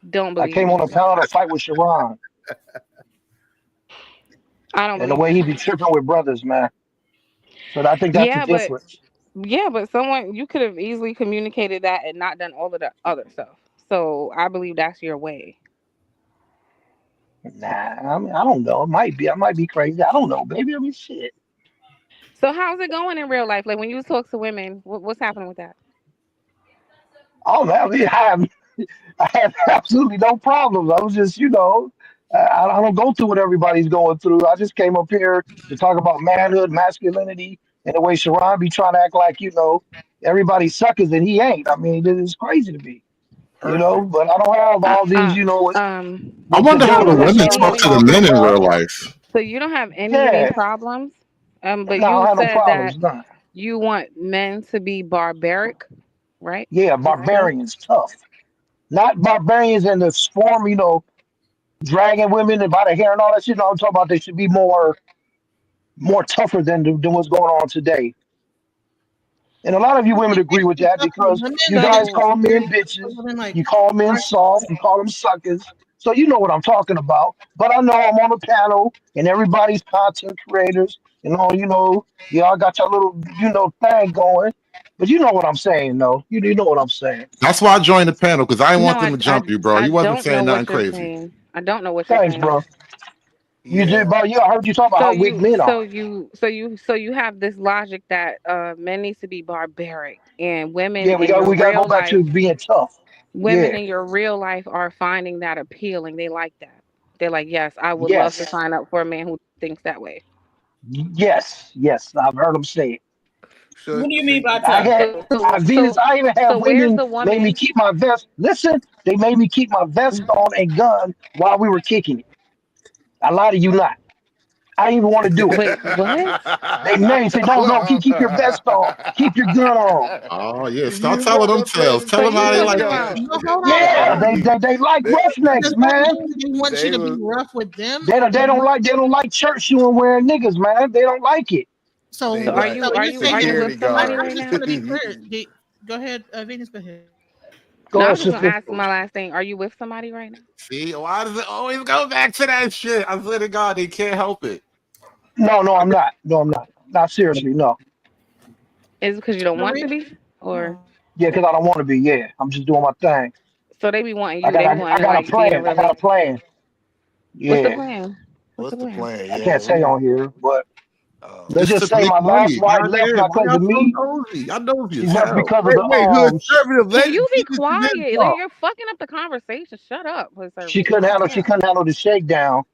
Don't I believe came on a you. panel to fight with Sharon, I don't and the believe way you. he be tripping with brothers, man. So I think that's the Yeah, but difference. someone you could have easily communicated that and not done all of the other stuff. So I believe that's your way. Nah, I mean, I don't know. It might be. I might be crazy. I don't know, baby. I mean, shit. So how's it going in real life? Like when you talk to women, what's happening with that? Oh man, I mean, I have absolutely no problems. I was just, I don't go through what everybody's going through. I just came up here to talk about manhood, masculinity, and the way Sharon be trying to act like, everybody's suckers and he ain't. I mean, it's crazy to me, Perfect. but I don't have Uh, all these, uh, I the wonder how you the don't have women concern any of talk I'm to these. the talking men in about. real life. So you don't have any of these Yeah, problems. But no, I you don't have no said that problems. None. you want men to be barbaric, right? Yeah, Is that it? barbarians, tough. Not barbarians in the form, dragging women and by the hair and all that shit. No, I'm talking about they should be more tougher than what's going on today. And a lot of you women They agree can't with be that tough on because you women, but it's guys So call men barbaric for bitches, women like you call men aren't soft, you call them suckers. So you know what I'm talking about. But I know I'm on a panel and everybody's content creators and all, y'all got your little, thing going. But you know what I'm saying, though. You know what I'm saying. That's why I joined the panel because I didn't no, want them to jump you, bro. I You wasn't don't know saying nothing what you're crazy. saying. I don't know what you're Thanks, saying. bro. You did, Yeah. bro. Yeah, I heard you talk about So how weak you, men so are. you, so you, so you have this logic that men needs to be barbaric, and women Yeah, we in got your we got to go real back to life, being tough. women Yeah. in your real life are finding that appealing. They like that. They're like, yes, I would love to Yes. sign up for a man who thinks that way. Yes. Yes. I've heard them say it. So, what do you so mean by I tough? had Venus. I even So had where's women the made me woman? keep my vest. Listen, they made me keep my vest on and gun while we were kicking it. I lie to you not. I didn't even want to do it. Wait, what? They made me say, no, no, keep your vest on, keep your gun on. Oh yeah, start you telling brought them that tales. thing Tell So them you how they there. talking like Yo, it. about? No, hold they on. Yeah, heard you. they like They, Does roughnecks, that man. mean they want you they to be was rough with them, They or don't, they do don't you? like they don't like church shoe and wearing niggas, man. They don't like it. So, they So are like so you are you're you are you saying? security with somebody I right guards. just now? want to be clear. Go ahead, Venus. Go ahead. Go No, I ahead, was just gonna sister. ask my last thing. Are you with somebody right now? See, why does it always go back to that shit? I swear to God, they can't help it. No, no, I'm not. No, I'm not. Not seriously, no. Is it because you don't want to Marie? be, or Yeah, because I don't want to be. Yeah, I'm just doing my thing. so they be wanting I you? got They be I wanting to got a like be in a plan. I got a relate. plan. What's the Yeah, plan? What's What's the the plan? plan? I Yeah, can't say on here, but let's just just to say make my last money. wife God left damn, not why because of y'all so me. nosy? Y'all nosy She as left hell. because of Wait, the wait, conservative. Can Let you be Venus and them quiet? Like, talk. you're fucking up the conversation. Shut up, she conservative. couldn't handle she Goddamn. couldn't handle the shakedown.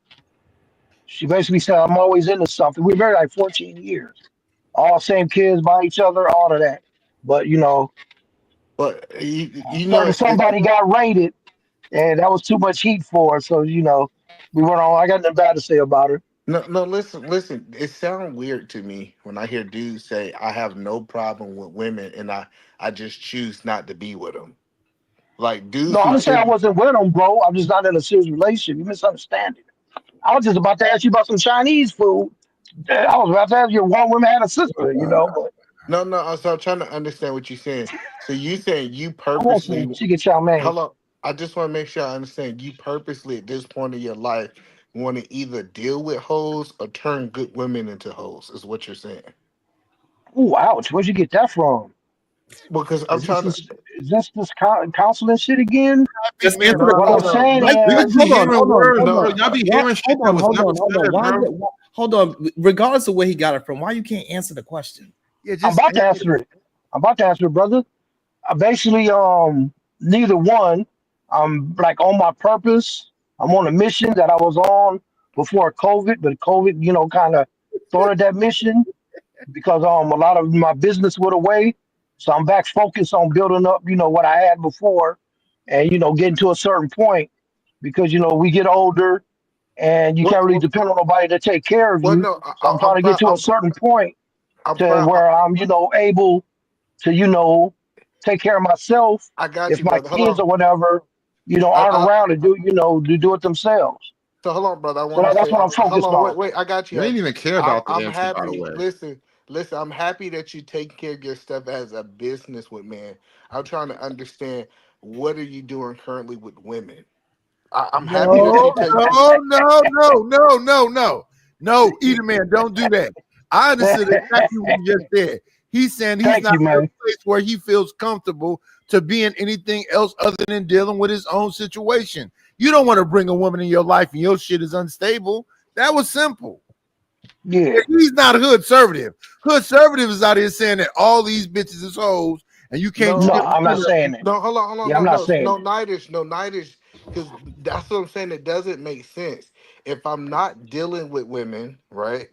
She basically said I'm always into something. We were married like 14 years, all same kids by each other, all of that. But But you know, certain somebody got raided, and that was too much heat for her. So we went on. I got nothing bad to say about her. no, no. Listen. It sounds weird to me when I hear dudes say, "I have no problem with women, and I just choose not to be with them." Like No, dudes I who didn't say I say, wasn't with him, bro. I'm just not in a serious relationship. You misunderstanding. I was just about to ask you about some Chinese food. I was about to ask you if one woman had a sister, but "No, no." I'm trying to understand what you're saying. So you saying you I want purposely? some chicken chow mein. Hello. I just want to make sure I understand. You purposely at this point of your life want to either deal with hoes or turn good women into hoes. Is what you're saying? Ooh, ouch. Where'd you get that from? Because I'm Is this trying to. this, is this counseling shit again? Be Just answer hearing the No, What no, I'm question. no. saying we Let's is, be hold on, hearing hold on, words, hold bro. on. No. Y'all be What? hearing shit Hold that on, was hold never on, hold on. said, Why bro. did? Hold on. Regardless of where he got it from, why you can't answer the question? Yeah, I'm just about to answer it. I'm about to answer it, brother. I basically neither one. I'm like on my purpose. I'm on a mission that I was on before COVID, but COVID, kind of thwarted that mission because a lot of my business went away. So I'm back focused on building up, what I had before, and getting to a certain point because we get older and you What? can't really depend on nobody to take care of What? you. No. So I'm trying I'm to get proud. to a certain point I'm to proud. where I'm, able to, take care of myself I got if you, my brother. Hold kids on. or whatever, aren't I, around to do it themselves. so hold on, brother. I So want to that's say. what I'm Hold focused on. on. Wait. I got You you. didn't even care about the I'm answer, by the happy. way. Listen. I'm happy that you take care of your stuff as a business with man. I'm trying to understand what are you doing currently with women. I'm happy that No, you take. no. Eater man, don't do that. I understood exactly what he just said. He's saying he's Thank not you, in a man. place where he feels comfortable to be in anything else other than dealing with his own situation. You don't want to bring a woman in your life and your shit is unstable. That was simple. Yeah. He's not a hood conservative. Hood conservative is out here saying that all these bitches is hoes and you can't No, steal No, I'm not none of saying them. that. no, hold on, Yeah, I'm no, not no, saying no, that. Nidish, no, Nidish, because that's what I'm saying. It doesn't make sense. If I'm not dealing with women, right,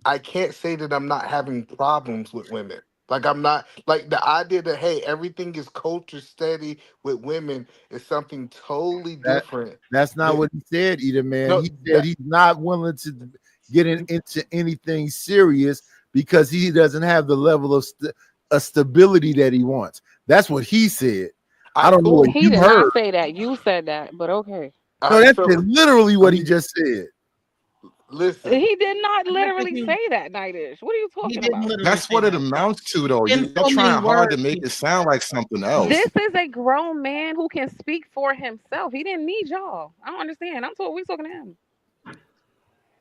I can't say that I'm not having problems with women. Like I'm not like the idea that hey, everything is culture steady with women is something totally That different. that's not Than, what he said, either man. no, He said he's not willing to get into anything serious because he doesn't have the level of stability that he wants. That's what he said. I I don't know what cool. He you did heard. not say that. You said that, but okay. No, that's So literally what he just said. listen, He did not I don't think literally say that, Nightish. What are you he talking didn't about? literally That's say what it that. amounts to, though. In You're so many trying hard to words, make it sound like something else. This is a grown man who can speak for himself. He didn't need y'all. I don't understand. We talking to him.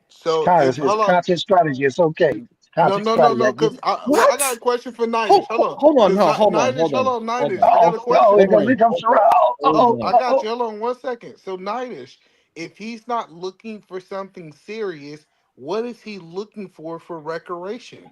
so if It's hold on, content strategy. It's okay. It's no, content no, no, strategy. I no, get because it. I got What? a question for Nidish. Hold, Hold hold, on, hold on, because hold Nidish, hold on, on, hold Nidish, on, I got a Oh, question here for comes you. Sherrod. hold I on. got you. Hold on 1 second. So, Nidish, if he's not looking for something serious, what is he looking for recreation?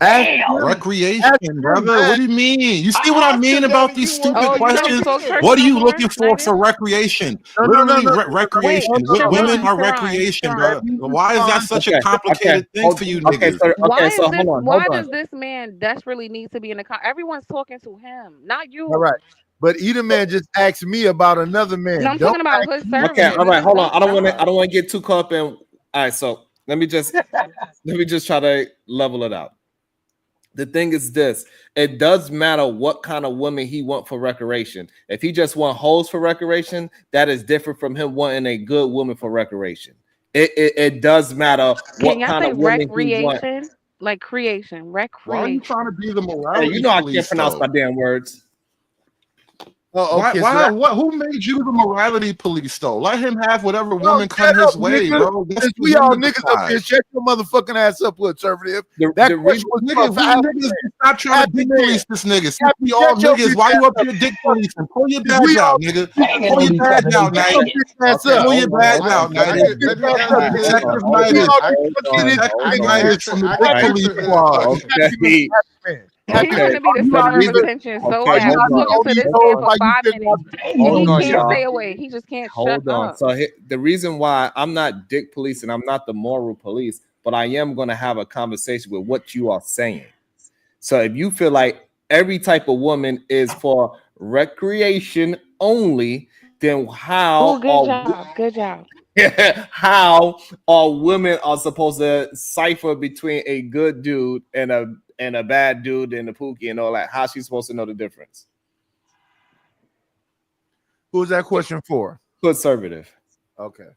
Ask Damn. him. Recreation, Ask him, brother. man. What do you mean? You see what I I asked mean him that about and these you want me stupid Oh, to you say don't questions? talk again. church What are no you more, looking for Nightish? recreation? No. Literally, Wait, recreation. Women Sharon, are Sharon, recreation, Let bro. Sharon. me Why is that respond. such a complicated thing for you Okay, niggas? Why is this? Why Hold does on. this man desperately need to be in the con? Everyone's talking to him, not All you. right. But either man just asked me about another No, man. I'm Don't talking about ask hood me. Okay, servitive. all This right, is hold on. both I sides. don't want to get too caught up in. All right, so let me just try to level it out. The thing is this: it does matter what kind of woman he want for recreation. If he just want hoes for recreation, that is different from him wanting a good woman for recreation. It does matter Can what y'all kind say of woman he want. recreation? Like creation, Why are you trying recreation. to be the Hey, you morality know I can't police pronounce my though? damn words. Oh, Why? okay. So Why? that What? Who made you the morality police though? Let him have whatever no, woman come shut up, his way, nigga. bro. That's Since for we him all to niggas up here, decide. shut your motherfucking ass up, conservative. That The question reason, was nigga, for we Happy niggas Man. stop trying to Happy dick Man. police this nigga. Since Happy, we all shut your niggas, bitch why you ass up up. here dick policing? Pull your Since badge we all out, nigga. Hanging Pull on your each badge other. They out, shut your Nidish. banging. bitch ass Pull up. your badge I out, Shut let your me Nidish. bitch let me ass up, answer nigga. his Detective We Nidish. all I get into Detective I can nigga. Nidish answer from the I Dick can Happy answer Police his Squad. question. Man. Happy He Man. want Okay. to be All the you center of niggas, attention so all Okay. you bad. Hold We got on. talking all to these this Hold man hoes on. for while you 5 minutes, and banging he Hold on, niggas. can't y'all. stay away. He just can't shut Hold on. up. So the reason why I'm not dick police and I'm not the moral police, but I am going to have a conversation with what you are saying. So if you feel like every type of woman is for recreation only, then Oh, good job. Good job. how are women are supposed to cipher between a good dude and a bad dude and a pookie and all that? How's she supposed to know the difference? Who's that question for? Conservative. Okay.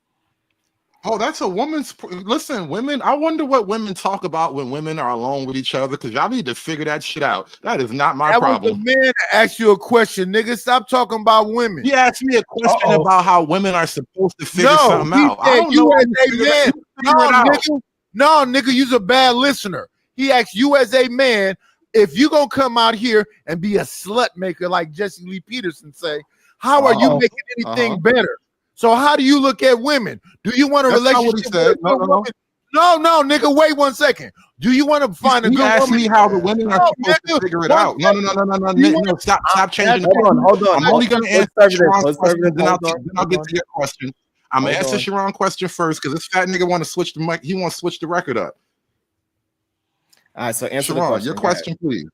Oh, that's a woman's. Listen, women. I wonder what women talk about when women are alone with each other because y'all need to figure that shit out. That is not my That was the problem. man that asked you a question, nigga. Stop talking about women. He asked me a Uh question oh. about how women are supposed to figure No, something he out. I said don't know you how as you a figure that. man. You figure it out. No, nigga, you's a bad listener. He asked you as a man if you gonna come out here and be a slut maker like Jesse Lee Peterson say, how are Uh you Uh-huh. oh. making Uh-huh. anything better? So how do you look at women? Do you want a That's not what he relationship with a said. No, good no, no. woman? No, nigga, wait 1 second. Do you want to find a He good asked woman? me how the Man, women are No, supposed to nigga, figure it 1 out. No, no, no, second. no, no, no, Do you want no. Stop changing the that's pace. it. I'm only gonna answer Sharon's question, then I'll Hold get on. to your question. I'm gonna Hold answer on. Sharon's question first because this fat nigga want to switch the mic. He wants to switch the record up. All right, so answer the Sharon, your question. Go ahead. question, please.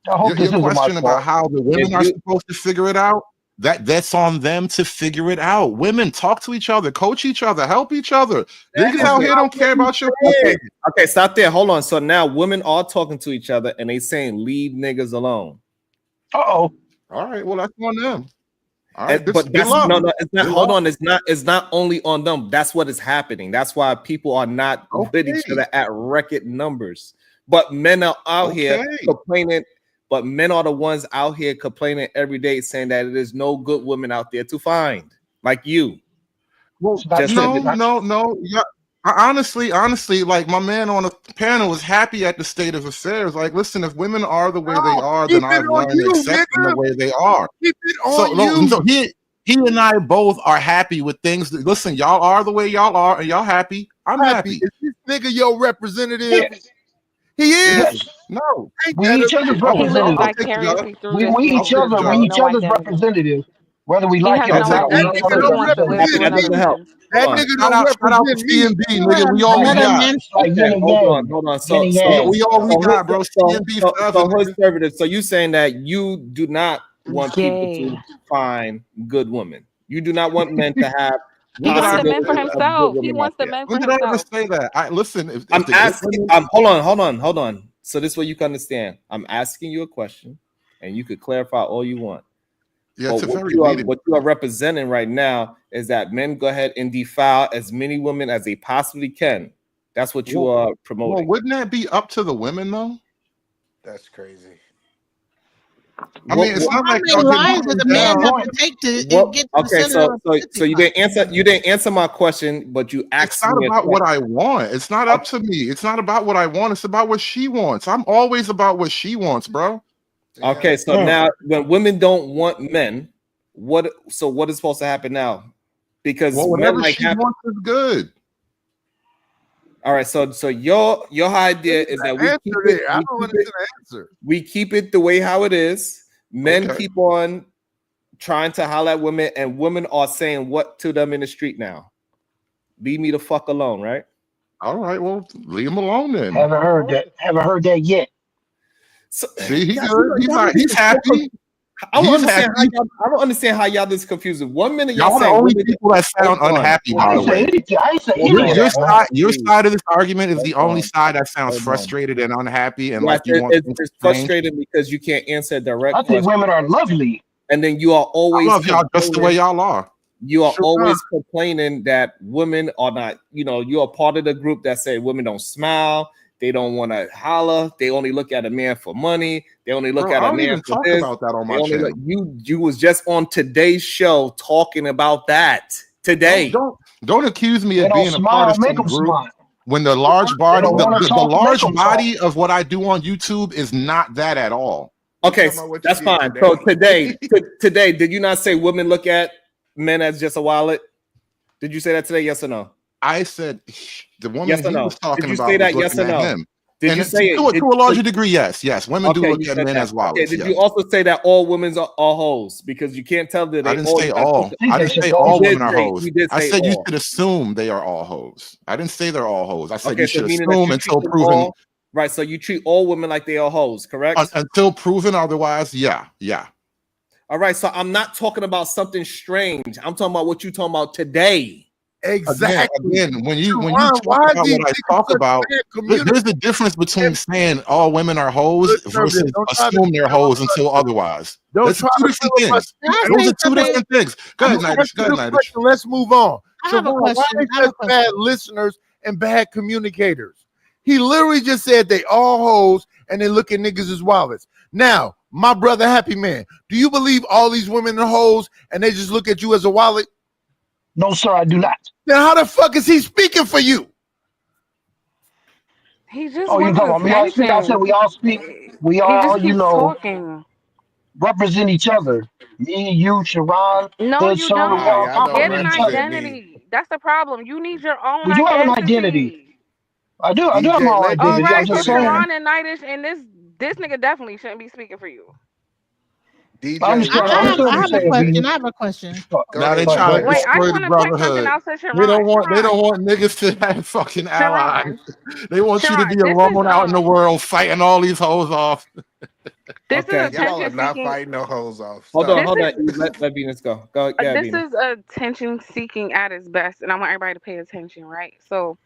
I hope Your this isn't my question about fault. how the If women are you supposed to figure it out. That's on them to figure it out. Women talk to each other, coach each other, help each other. That Niggas is out okay, here not don't what care he about your okay, said. pussy. okay, stop there. Hold on. So now women are talking to each other and they saying leave niggas alone. Uh oh. All right, well that's on them. All right, And, this but good that's luck. no, it's not. Good Hold luck. on, it's not only on them. That's what is happening. That's why people are not with each Okay. other at record numbers. But men are out here Okay. complaining. but men are the ones out here complaining every day, saying that it is no good women out there to find, like you. It's Well, not Just true. said no, it. Not true. no, no. Yeah, honestly, like my man on the panel was happy at the state of affairs. Like, listen, if women are the way they No. are, Keep then it I've on learned to you, accept them the nigga. way they are. Keep it So, on no, you. so he and I both are happy with things. Listen, y'all are the way y'all are, and y'all happy. I'm happy. Is this nigga your representative? Yes. He is. Yes. No. Ain't We that Oh, a bitch. each other's He lives I'll representative. take the job. vicariously through this I'll Each take man the other. who We has job. each no other's identity. representative, whether we He like has it or no Okay. not. We're I'll each take identity, the so nigga he job. don't wants to live Happy, through represent that another doesn't me. help. man. That Hold on. nigga don't Shout out to represent me. CMB, nigga. We all Let we Let him got. him. It's like yin Okay, and hold on, yang. hold on. Yin So, and so, yang. We all we so, got, bro. CMB forever, hood nigga. conservative. So you saying that you do not want people Gay. to find good women. You do not want men to have He When did I wants the ever men say for possibility that? of good himself. He women out wants the there. men for When did I ever himself. say that? Listen, I'm if asking. women, Hold on. So this way you can understand. I'm asking you a question, and you could clarify all you want. yeah, But it's a very leading. what you are representing right now is that men go ahead and defile as many women as they possibly can. That's what you Well, are well, promoting. wouldn't that be up to the women though? That's crazy. I mean, it's Well, not how like many y'all getting lives does gunned a man Good down. have point. to take to What? get to the Okay, center of so you didn't 55? answer. You didn't answer my question, but you It's asked not me a about what question. I want. It's not up to me. It's not about what I want. It's about what she wants. I'm always about what she wants, bro. Okay, Yeah. so now when women don't want men, what? So what is supposed to happen now? Because Well, men whatever like she have. wants is good. All right, so your idea is that Answer there. I don't understand the answer. we keep it the way how it is. Men Okay. keep on trying to holler at women, and women are saying what to them in the street now? Leave me the fuck alone, right? All right. Well, leave him alone then. Haven't heard that. Haven't heard that yet. So See, he y'all, good. He's y'all not. niggas He's is so happy. I don't He's understand how happy. y'all. I don't understand how y'all this confusing. 1 minute y'all Y'all the saying only women. people that Hold sound on, unhappy, hold I by ain't the say on, way. anything. I ain't say hold any of on, Your that, man. side, your please, side of this argument is hold the only on, side that sounds hold on. frustrated and unhappy, and Yes, like you want things to it's change. frustrating because you can't answer a I direct think question, women are lovely. and then you are I always love y'all just the way complaining. y'all are. You are Sure. always complaining that women are not. You're a part of the group that say women don't smile. They don't want to holler. They only look at a man for money. They only look Bro, at I a don't man even for talk this. about that on They my only look. channel. You was just on today's show talking about that Don't today. don't don't accuse me They of don't being a part smile. of Make some them group smile. when the They don't want to the talk. Make large them talk. body of what I do on YouTube is not that at all. We Okay, talking about what you that's did fine. So today. today, did you not say women look at men as just a wallet? Did you say that today? Yes or no? I said the woman Yes or he was no? Did talking you say about was that? Yes looking or at no? him. Did And you say it? to a larger degree, yes. Women do Okay, look you at said men that. as Okay, wallets, did you yes. also say that all women's are all hoes? Because you can't tell that I they didn't all. say You got all. I think I they didn't should say all all women. women are hoes. You did I say said you all. should assume they are all hoes. I didn't say they're all hoes. I said Okay, you so should meaning that assume you treat until them proven all right. So you treat all women like they are hoes, correct? until proven otherwise. Yeah. All right. So I'm not talking about something strange. I'm talking about what you talking about today. Exactly. Again, when you Sharon, talk why is about these what I niggas talk such about, bad communicators? there's a difference between saying all women are hoes Good conservative. versus Don't try to assume they're hoes until filibuster. otherwise. Don't That's try two to different things. filibuster. Can I Those say are two something? different things. Go I'm ahead, gonna Nitish. ask Go you ahead, this Nitish. question. Let's move on. I have a Siobhan, why question. are I they have a such bad question. listeners and bad communicators? He literally just said they all hoes and they look at niggas as wallets. Now, my brother Happy Man, do you believe all these women are hoes and they just look at you as a wallet? No, sir, I do not. Then how the fuck is he speaking for you? He just Oh, you wants talking about me? I think I said attention. we all speak. We He just all, keeps talking. represent each other. Me, you, Sharon, No, Hood, you Sir, we Nah, all don't. y'all don't Get an compliment each other. represent me. identity. That's the problem. You need your own We do have an identity. identity. I do have DJ, my own let All identity. DJ I'm right, so just finish. saying. Sharon and Nightish and this nigga definitely shouldn't be speaking for you. I DJ, understand. let I I understand have what I you're have a saying, question. BD. I have a question. go Now they ahead, But trying to Wait, Sharon. I just destroy the want to point something brotherhood. out to Sharon. They Sharon, don't want niggas to have fucking allies. Sharon, They want you to be Sharon. This is alone out in the world fighting all these hoes off. this is Okay. Y'all are attention not seeking. fighting no hoes off. Hold Stop on. This it. Hold on. is Eve. Let Venus go. Go ahead, this Venus. is attention seeking at its best, and I want everybody to pay attention, right? So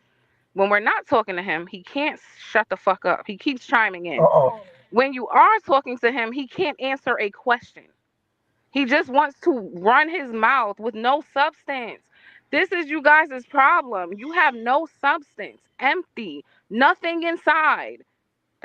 when we're not talking to him, he can't shut the fuck up. He keeps chiming in. Uh-oh. When you are talking to him, he can't answer a question. He just wants to run his mouth with no substance. This is you guys' problem. You have no substance, empty, nothing inside.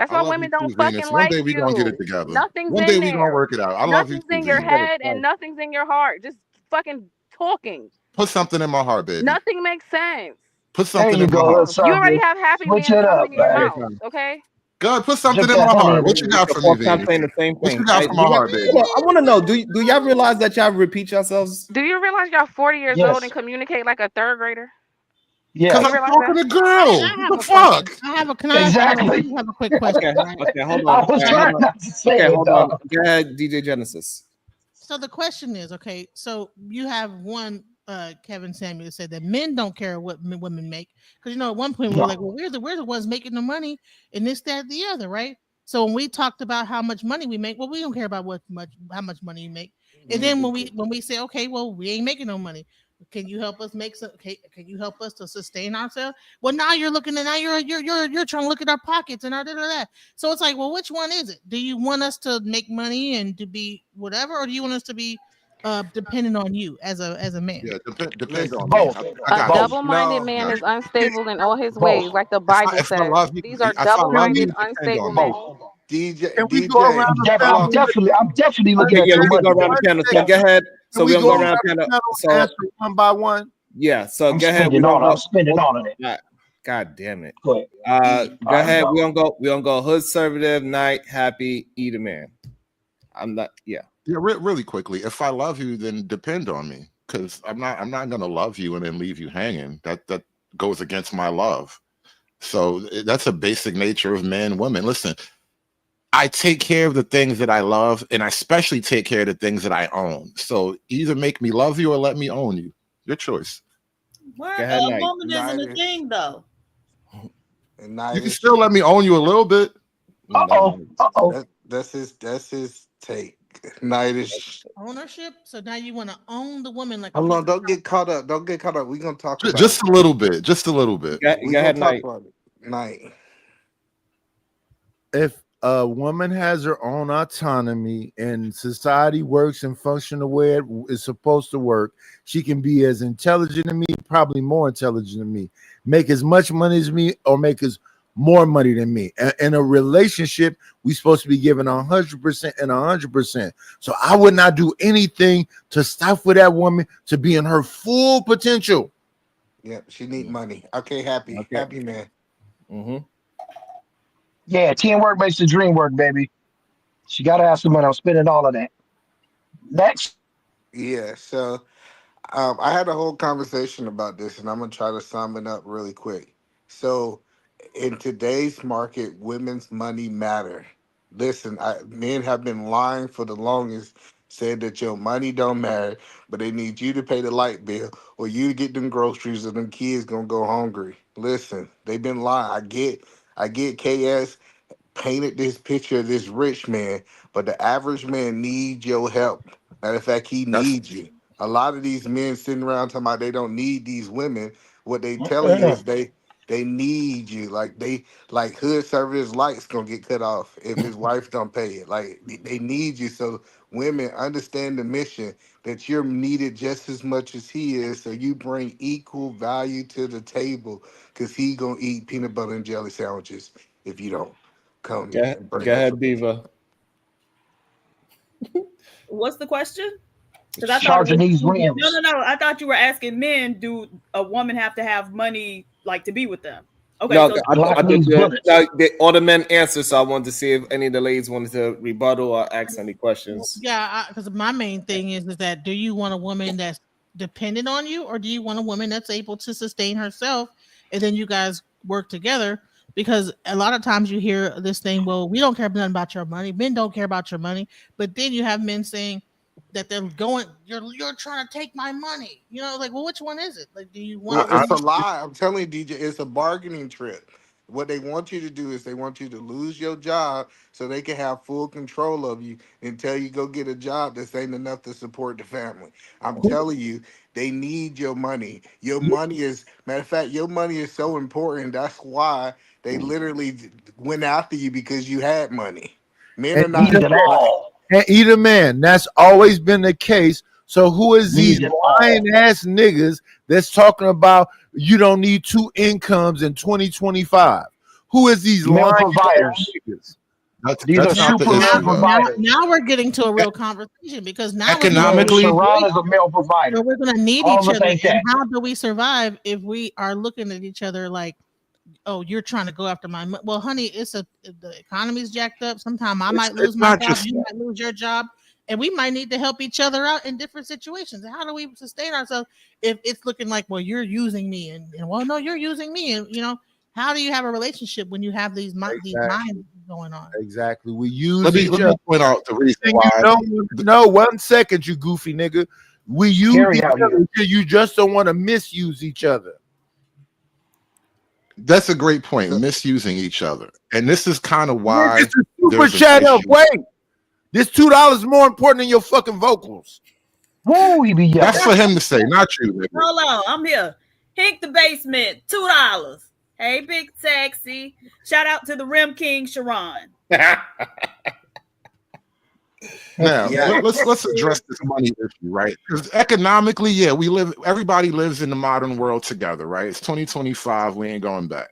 That's I why love you women don't too, Venus. fucking One like day we gonna get it you. together. Nothing's One day in we gonna there. work it out. I love you Nothing's too, in your Venus. head and nothing's in your heart. Just fucking talking. Put something in my heart, baby. Nothing makes sense. Put There something you in my go, heart. You already conservative. have happy Switch man it coming up, in your man. Okay, mouth, fine. okay? God, put something Drip in that my honey heart. in What you there. got So for me, folks not Venus? saying the same What you thing. got for my heart, baby? Hold on, I want to know. Do y'all realize that y'all repeat yourselves? Do you realize y'all 40 years old and Yes. communicate like a third grader? Cause Do you Yes. I'm realize talking that? to Hey, girls. I What have the a question. fuck? Can I Exactly. have a quick question, Okay, right? okay, hold on. I All was right, hold trying on. not to say Okay, it, hold on. dog. Go ahead, DJ Genesis. So the question is, okay, so you have one Kevin Samuel said that men don't care what women make because at one point we were like, No. well, we're the ones making the money and this, that, the other, right? So when we talked about how much money we make, well, we don't care about how much money you make. And then when we say, okay, well, we ain't making no money. Can you help us make some? Can you help us to sustain ourselves? Well, now you're looking at now you're trying to look at our pockets and our that. So it's like, well, which one is it? Do you want us to make money and to be whatever, or do you want us to be dependent on you as a man? Yeah, depend Listen, on me. Both. I A got you. Both. double-minded no, I man got is you. unstable in all his Both. ways, like the Bible If I says. love you, These are if I love double-minded, you, depend on unstable me. men. oh, DJ, Can we go DJ, around the hold panel? on. I'm definitely One looking Okay, at yeah, your we can second, go money, around one the baby. panel. So second. go ahead. Can So we we're gonna go go around around the panel. panel and So answer one by one? yeah, so I'm go ahead. We're spending gonna all. I'm go. spending all of that. God damn it. Go ahead. Go All right, ahead. go. We're gonna go hood conservative, night, happy, eat a man. I'm not Yeah, really quickly. If I love you, then depend on me. Because I'm not gonna love you and then leave you hanging. That goes against my love. So that's a basic nature of men and women. Listen, I take care of the things that I love, and I especially take care of the things that I own. So either make me love you or let me own you. Your choice. What? go ahead, A night. woman isn't a Nightish, thing, though. You can nightish. still let me own you a little bit. Uh No, oh. no. Uh That's his take. Nightish. Ownership. So now you want to own the woman like a Hold piece on, of don't property. get caught up. Don't get caught up. We're gonna talk about Just it. a little bit. Just a little bit. We're Go gonna ahead, talk night. about it. Night. If a woman has her own autonomy and society works and function the way it is supposed to work, she can be as intelligent as me, probably more intelligent than me, make as much money as me, or make as more money than me. In a relationship, we're supposed to be giving 100% and 100%. So I would not do anything to stop for that woman to be in her full potential. Yep, she need money. Okay, happy. Okay. Happy man. Mm-hmm. yeah. Teamwork makes the dream work, baby. She got to have some money. I'm spending all of that. Next. Yeah, so I had a whole conversation about this, and I'm gonna try to sum it up really quick. So, in today's market, women's money matter. Listen, men have been lying for the longest, said that your money don't matter, but they need you to pay the light bill, or you to get them groceries, or them kids gonna go hungry. Listen, they've been lying. I get KS painted this picture of this rich man, but the average man needs your help. Matter of fact, he That's needs you. A lot of these men sitting around talking about they don't need these women. What they telling you is Mm-mm. they need you. Like hood service lights gonna get cut off if his wife don't pay it. Like they need you. So women understand the mission that you're needed just as much as he is. So you bring equal value to the table because he gonna eat peanut butter and jelly sandwiches if you don't come and Go bring up ahead, some. Diva. What's the question? Because I thought it Charging was these no, no, rims. no. I thought you were asking men, do a woman have to have money like to be with them? Okay, No, so I Clock did these the bullets. no, all the men answered, so I wanted to see if any of the ladies wanted to rebuttal or ask any Well, questions. yeah, because my main thing is that do you want a woman that's dependent on you, or do you want a woman that's able to sustain herself, and then you guys work together? Because a lot of times you hear this thing, well, we don't care nothing about your money. Men don't care about your money, but then you have men saying that they're going, you're trying to take my money. Like, well, which one is it? Like, do you want Well, a I, it's a woman? lie. I'm telling you, DJ, it's a bargaining trip. What they want you to do is they want you to lose your job so they can have full control of you until you go get a job that ain't enough to support the family. I'm telling you, they need your money. Your money is, matter of fact, your money is so important. That's why they literally went after you because you had money. Men And are eat not Need a it like, all. and eat a man. That's always been the case. So who is these Need it lying all. ass niggas that's talking about you don't need two incomes in 2025? Who is these Male lying providers. niggas? These are That's not the super male issue, though. providers. Now we're getting to a real conversation because now we're Yeah, talking Economically, Sharon is a male provider. so we're going to need All each of us other. ain't And that. how do we survive if we are looking at each other like, oh, you're trying to go after my well, honey, the economy's jacked up. Sometime I might lose it's my not job, just you that. might lose your job, and we might need to help each other out in different situations. How do we sustain ourselves if it's looking like, well, you're using me, and well, no, you're using me, and how do you have a relationship when you have these Exactly. minds going on? Exactly. We Let use me each let other. me point out the reason And why. you don't know 1 second, you goofy nigga. We use Carrie each out other here. because you just don't want to misuse each other. That's a great point. Misusing each other, and this is kind of Man, why get the super there's an chat up. issue. Wait, this $2 more important than your fucking vocals. Woo, he be yelling. That's for him to say, not you. Nigga. Hold on, I'm here. Hink the basement, $2. Hey, big sexy. Shout out to the Rim King, Sharon. Now Yeah. let's address this money issue, right? Because economically, yeah, everybody lives in the modern world together, right? It's 2025, we ain't going back.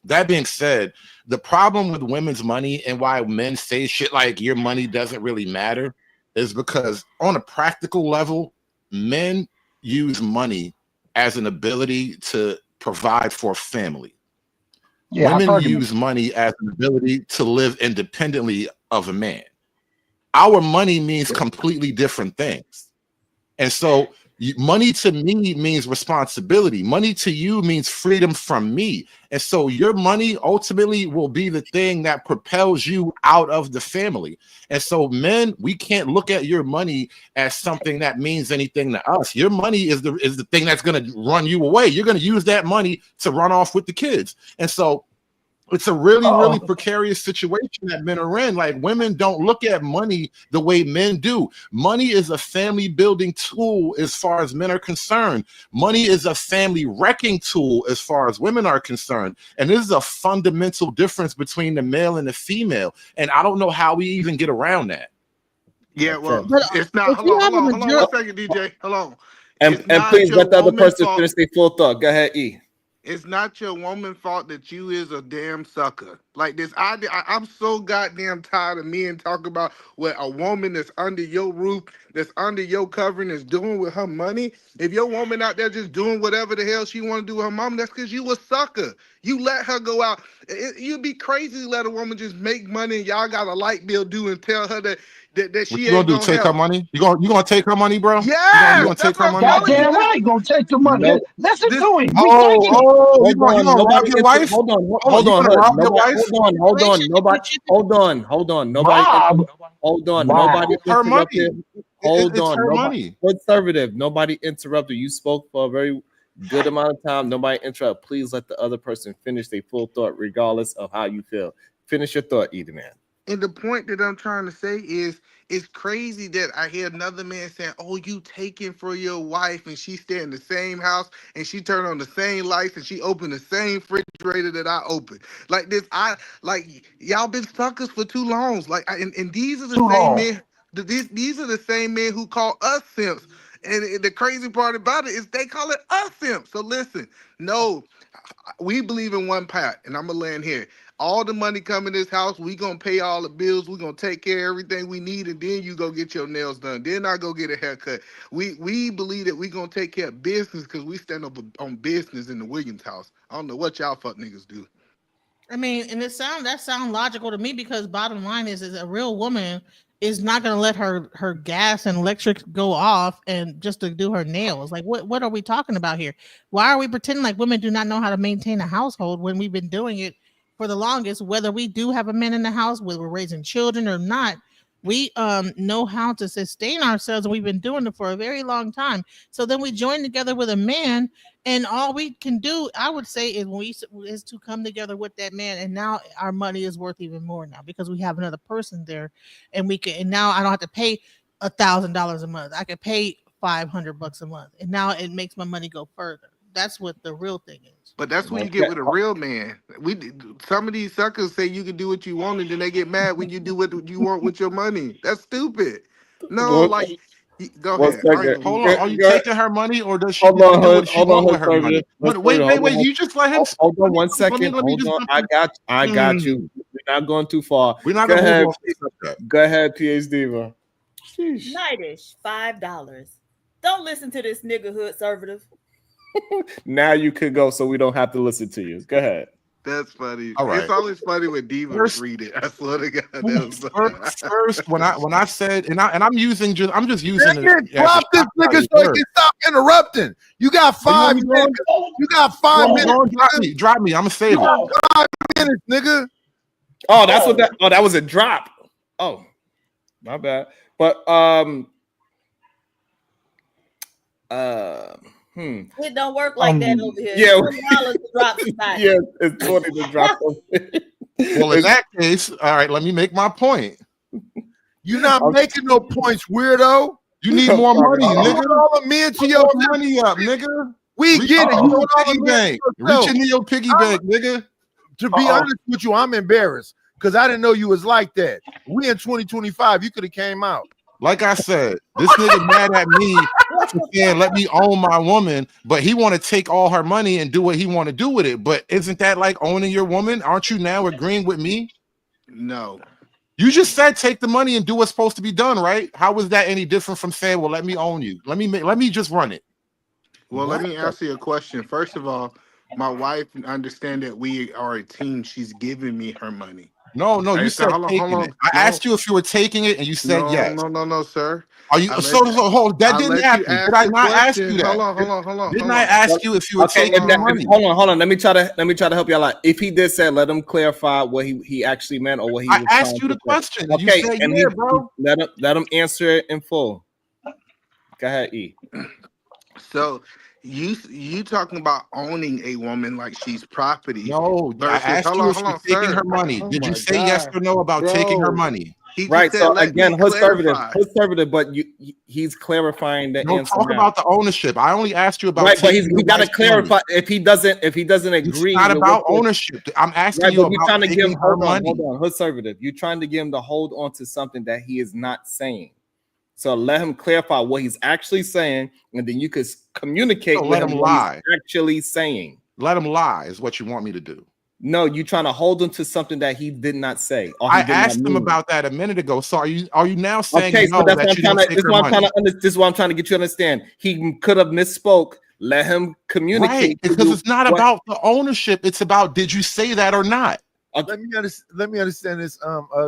That being said, the problem with women's money and why men say shit like your money doesn't really matter is because on a practical level, men use money as an ability to provide for a family. Yeah, Women hypergamy. use money as an ability to live independently of a man. Our money means completely different things. And so money to me means responsibility. Money to you means freedom from me. And so your money ultimately will be the thing that propels you out of the family. And so men, we can't look at your money as something that means anything to us. Your money is the thing that's going to run you away. You're going to use that money to run off with the kids. And so it's a really, really Uh-oh. precarious situation that men are in. Like, women don't look at money the way men do. Money is a family building tool as far as men are concerned. Money is a family wrecking tool as far as women are concerned. And this is a fundamental difference between the male and the female. And I don't know how we even get around that. Yeah, well, But it's not. if you have a Hold on majority, 1 second, DJ. Hold on. And It's and not please your let the other woman person fault. finish their full thought. Go ahead, E. It's not your woman fault that you is a damn sucker. Like this idea, I'm so goddamn tired of men talking about what a woman that's under your roof, that's under your covering, is doing with her money. If your woman out there just doing whatever the hell she want to do with her mom, that's because you a sucker. You let her go out. You'd be crazy to let a woman just make money and y'all got a light bill due and tell her that What she you gonna ain't do? gonna Take her help. money? You gonna take her money, bro? You Yes, gonna that's take her what I'm money? telling you. Goddamn right, gonna take the money. No, Listen This to him. We taking it. Oh, hold you on. gonna rob Nobody. your wife? Hold on. Hold on, Hold you on. gonna Hood. rob your Nobody. wife? Hold on. Hold on. Nobody. Hold on. Hold on. Nobody. Rob. Hold on. Wow. Nobody It's her money. interrupted. Hold It's on. her Nobody. money. Conservative. Nobody interrupted. You spoke for a very good amount of time. Nobody interrupt. Please let the other person finish their full thought, regardless of how you feel. Finish your thought, either man. And the point that I'm trying to say is, it's crazy that I hear another man saying, "Oh, you taking for your wife," and she stay in the same house, and she turn on the same lights, and she open the same refrigerator that I open. Like this, y'all been suckers for too long. Like, and these are the Too same long. men. These are the same men who call us simps. And the crazy part about it is they call it us simps. So listen, no, we believe in one part, and I'm gonna land here. All the money come in this house, we gonna pay all the bills, we gonna take care of everything we need, and then you go get your nails done. Then I go get a haircut. We believe that we gonna take care of business because we stand up on business in the Williams house. I don't know what y'all fuck niggas do. I mean, and that sound logical to me because bottom line is a real woman is not going to let her gas and electric go off and just to do her nails. Like what are we talking about here? Why are we pretending like women do not know how to maintain a household when we've been doing it for the longest? Whether we do have a man in the house, whether we're raising children or not, we know how to sustain ourselves, and we've been doing it for a very long time. So then we join together with a man, and all we can do, I would say, is to come together with that man, and now our money is worth even more now because we have another person there, and we can. And now I don't have to pay $1,000 a month. I can pay $500 a month, and now it makes my money go further. That's what the real thing is. But that's what you get Okay. with a real man. Some of these suckers say you can do what you want, and then they get mad when you do what you want with your money. That's stupid. No, Well, like Go One ahead. second. Hold on. Are you Go- taking her money, or does she Hold get to on, do what she hold on, want with her conservative. money? Wait, Hold wait. on. You just let him speak. Hold on one Let second. me Hold just. on. I got you. We're not going too far. We're not Go gonna ahead. move off the subject. Go ahead, PhD, bro. Sheesh. Nightish, $5. Don't listen to this nigga hood conservative. Now you could go, so we don't have to listen to you. Go ahead. That's funny. All It's right. always funny when Diva First, read it. I swear to God. That first, when I said, and I'm just using it Nigga, as a drop this shock nigga value so he word. can stop interrupting. You got Are you 5 want me going? minutes. You got You 5 want me minutes. going? Drop me. I'm gonna save it. 5 minutes, nigga. Oh, that's what that. Oh, that was a drop. Oh, my bad. But It don't work like that over here. Yeah. $20 to drop somebody. Yeah, it's 20 to drop. Well, in that case, all right. Let me make my point. You not making no points, weirdo. You need more money, You nigga. put all the men to Put your more money up, nigga. We Reach get it. You into your want all piggy the men bank. to Reach yourself. into your piggy bank, nigga. To be honest with you, I'm embarrassed because I didn't know you was like that. We in 2025. You could have came out. Like I said, this nigga mad at me for saying let me own my woman, but he want to take all her money and do what he want to do with it. But isn't that like owning your woman? Aren't you now agreeing with me? No. You just said take the money and do what's supposed to be done, right? How was that any different from saying, well, let me own you? Let me just run it. Well, let me answer your question. First of all, my wife understand that we are a team. She's giving me her money. No, you Hey, so said taking it. I asked you if you were taking it, and you said yes. No, sir. Are you hold? That didn't let you happen. ask Did I the not ask question. you that? Hold on. Didn't I ask you if you were Okay, taking the money? hold on. Let me try to help y'all out. If he did say, let him clarify what he actually meant or what he I was asked trying you to the say. question. And you Okay, said and yeah, bro. let him answer it in full. Go ahead, E. So you talking about owning a woman like she's property No, I versus asked you if hold you're on, taking sir. her money. Oh Did you my say yes God. or no about taking her Bro. money? He just Right. said So let me again, clarify. conservative, but he's clarifying the No, answer talk now. about the ownership. I only asked you about Right, but taking he your got to wife's money. clarify if he doesn't It's agree not with about what ownership. I'm asking right, you but you're about trying to give taking him her hold money. on, conservative. You're trying to get him to hold on to something that he is not saying. So let him clarify what he's actually saying, and then you could communicate So with let him him what lie. he's actually saying. Let him lie is what you want me to do. No, you're trying to hold him to something that he did not say or I he did not asked him mean. about that a minute ago. So are you now saying Okay, so no that's that what you I'm didn't trying to. take her money? This is what I'm trying to get you to understand. He could have misspoke. Let him communicate Right, to because you it's not what. about the ownership. It's about did you say that or not? Let me understand this.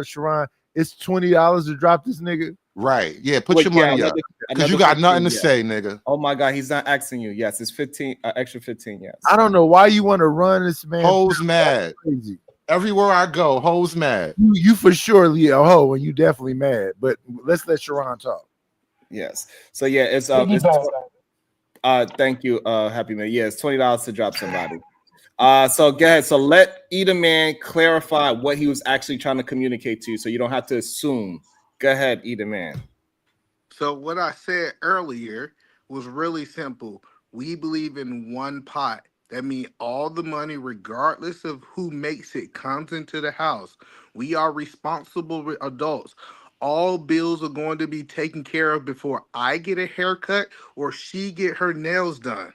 Sharon, it's $20 to drop this nigga. Right. Yeah, put Wait, your yeah, money up. Because you got nothing to say, nigga. Oh my God, he's not asking you. Yes, it's 15, extra 15. Yes. I don't know why you want to run this man. Hoes mad. Crazy. Everywhere I go, hoes mad. You for sure a hoe, and you definitely mad. But let's let Sharon talk. Yes. So yeah, it's thank you, Happy Man. Yeah, it's $20 to drop somebody. So go ahead. So let either man clarify what he was actually trying to communicate to you, so you don't have to assume. Go ahead, either man. So what I said earlier was really simple. We believe in one pot. That means all the money, regardless of who makes it, comes into the house. We are responsible adults. All bills are going to be taken care of before I get a haircut or she get her nails done.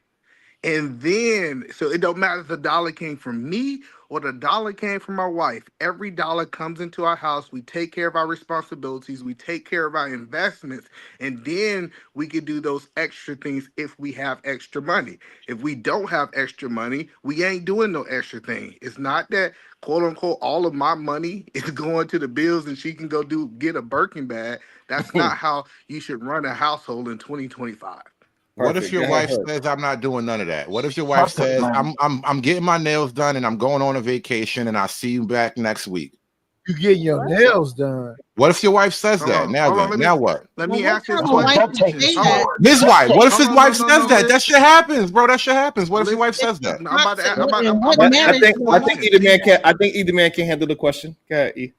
And then, so it don't matter if the dollar came from me or the dollar came from my wife. Every dollar comes into our house. We take care of our responsibilities. We take care of our investments. And then we can do those extra things if we have extra money. If we don't have extra money, we ain't doing no extra thing. It's not that, quote unquote, all of my money is going to the bills and she can go get a Birkin bag. That's not how you should run a household in 2025. What if your wife says I'm not doing none of that? What if your wife says I'm getting my nails done and I'm going on a vacation and I'll see you back next week? You getting your nails done. What if your wife says that? Now what? Let me ask you a question. His wife. What if his wife says that? That shit happens, bro. That shit happens. What if your wife says that? I think either man can. I think either man can handle the question. Go ahead, E.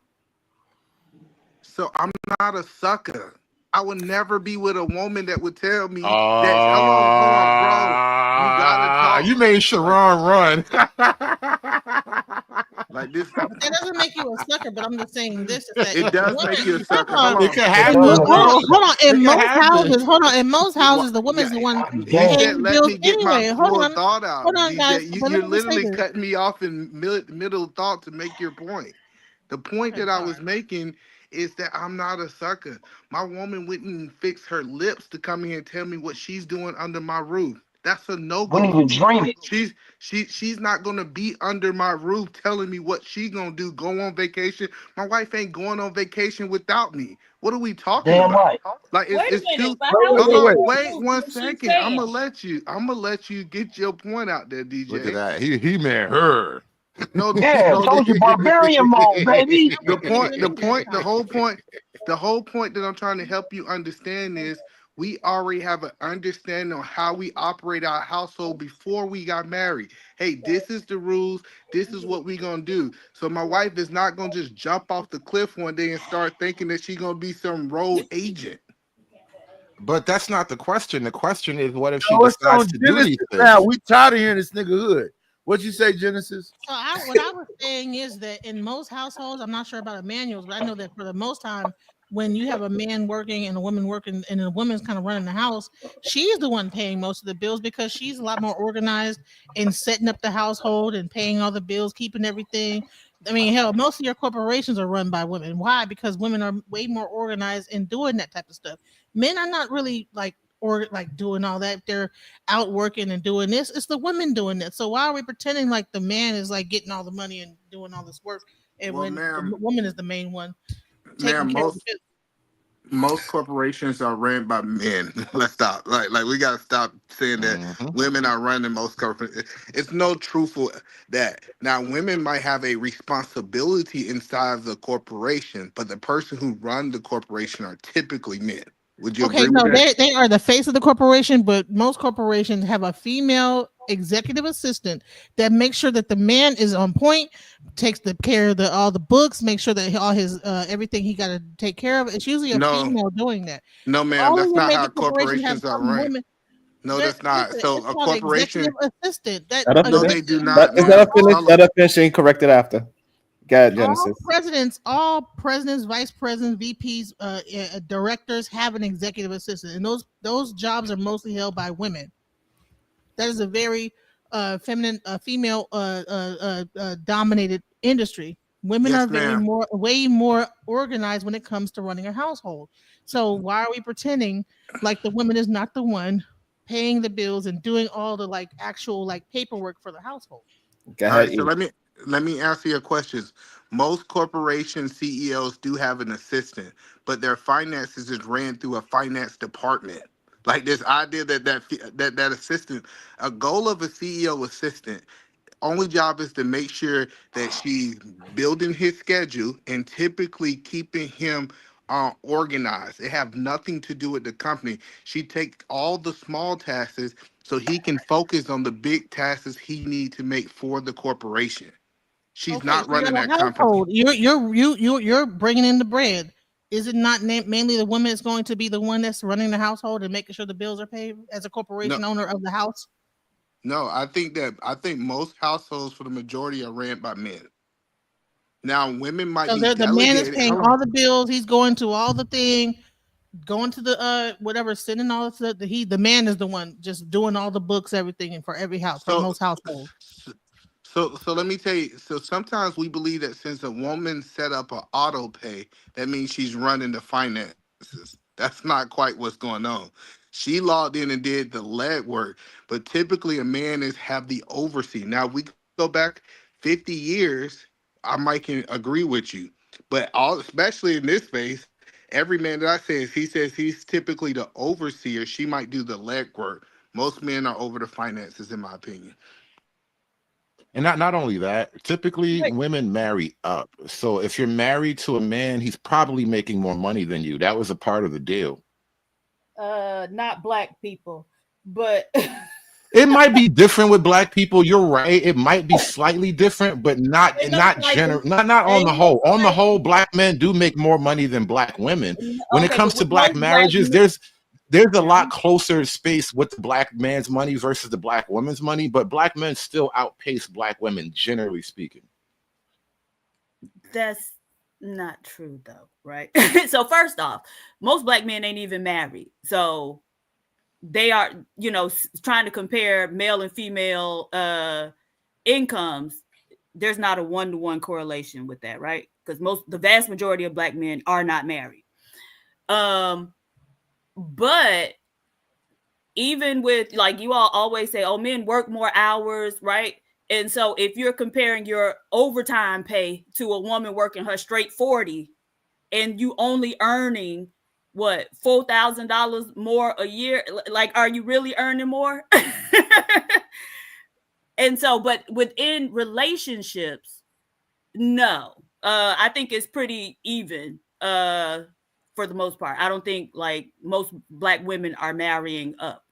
So I'm not a sucker. I would never be with a woman that would tell me that. Hold on, bro. You gotta talk. You made Sharon run. Like this. That doesn't make you a sucker, but I'm just saying this is that It if does woman, make you a hold sucker. on, Hold It on. could It happen, does. bro. hold on. It In could most happen. houses, hold on. In most houses, the Yeah, woman's the one he Damn. said, paying the "Let bills me get my anyway. full thought out, Hold on, guys. DJ. But let You're me just say literally this. cutting me off in middle thought to make your point. The point Okay, that I was sorry. making is that I'm not a sucker. My woman wouldn't fix her lips to come here and tell me what she's doing under my roof. That's a no Wouldn't go. even dream it. She's not gonna be under my roof telling me what she gonna do. Go on vacation. My wife ain't going on vacation without me. What are we talking Damn about? right. Like Wait a it's minute. too. But Wait, how wait, is Hold wait, that on, wait. your wait roof one when she's second. I'm paying? gonna let you. I'm gonna let you get your point out there, Look at DJ. that. He meant her. No, Yeah, no. told you barbarian mode, baby. I'm gonna give you an example. The whole point that I'm trying to help you understand is we already have an understanding on how we operate our household before we got married. Hey, this is the rules. This is what we gonna do. So my wife is not gonna just jump off the cliff one day and start thinking that she gonna be some road agent. But that's not the question. The question is, what if she Oh, it's decides on to do Genesis these now. things? We tired of hearing this nigga hood. What you say, Genesis? So what I was saying is that in most households, I'm not sure about the manuals, but I know that for the most time, when you have a man working and a woman working, and the woman's kind of running the house, she's the one paying most of the bills because she's a lot more organized in setting up the household and paying all the bills, keeping everything. I mean, hell, most of your corporations are run by women. Why? Because women are way more organized in doing that type of stuff. Men are not really like or like doing all that. They're out working and doing this. It's the women doing that. So why are we pretending like the man is like getting all the money and doing all this work, and Well, when the ma'am, woman is the main one taking ma'am, care of the business? most corporations are ran by men. Let's stop. Like we gotta stop saying that Hmm. women are running most corporations. It's no truthful that. Now women might have a responsibility inside of the corporation, but the person who run the corporation are typically men. Would you Okay, agree with no, that? they are the face of the corporation, but most corporations have a female executive assistant that makes sure that the man is on point, takes the care of the all the books, make sure that all his everything he got to take care of. It's usually a No, female doing that. no, ma'am. All of That's your not major how corporations have corporations are some run. woman. No, that's not. Listen, So it's a called executive corporation, assistant. That Let her no, finish. they do executive not, Is that a ma'am. finish? Hold Let on. her finish and correct it after. Go ahead, Genesis. all presidents, vice presidents, VPs, directors have an executive assistant, and those jobs are mostly held by women. That is a very feminine, female dominated industry. Women are Yes, ma'am. way more organized when it comes to running a household. So why are we pretending like the woman is not the one paying the bills and doing all the like actual like paperwork for the household? Go All ahead, right, so E. let me answer your questions. Most corporation CEOs do have an assistant, but their finances is ran through a finance department. Like this idea that assistant, a goal of a CEO assistant only job is to make sure that she's building his schedule and typically keeping him organized. It have nothing to do with the company. She take all the small tasks so he can focus on the big tasks he need to make for the corporation. She's Okay, so not you running have that a company. household. You're bringing in the bread. Is it not mainly the woman that's going to be the one that's running the household and making sure the bills are paid as a No, corporation owner of the house? no, I think most households for the majority are ran by men. Now, women might So be the man is delegated. paying Hold on. all the bills. He's going to all the thing, going to the whatever, sending all the stuff. The man is the one just doing all the books, everything, and for every house, for So, most households. so let me tell you. So sometimes we believe that since a woman set up an auto pay, that means she's running the finances. That's not quite what's going on. She logged in and did the legwork, but typically a man is have the oversee. Now we go back 50 years, I might can agree with you, but all especially in this space, every man that I say is he says he's typically the overseer. She might do the legwork. Most men are over the finances, in my opinion. And not only that, typically Wait, women marry up. So if you're married to a man, he's probably making more money than you. That was a part of the deal. not black people, but It might be different with black people. You're right. It might be slightly different, but not ain't no not general. slightly, Not on the ain't no whole. On the whole, slightly. black men do make more money than black women. When it Okay, comes but to with black most black marriages, men, there's a lot closer space with the black man's money versus the black woman's money, but black men still outpace black women, generally speaking. That's not true though, right? So first off, most black men ain't even married. So they are, trying to compare male and female incomes. There's not a one-to-one correlation with that, right? Because the vast majority of black men are not married. But even with, like, you all always say, oh, men work more hours, right? And so if you're comparing your overtime pay to a woman working her straight 40 and you only earning what, $4,000 more a year, like, are you really earning more? And so, but within relationships, no, I think it's pretty even for the most part. I don't think like most black women are marrying up.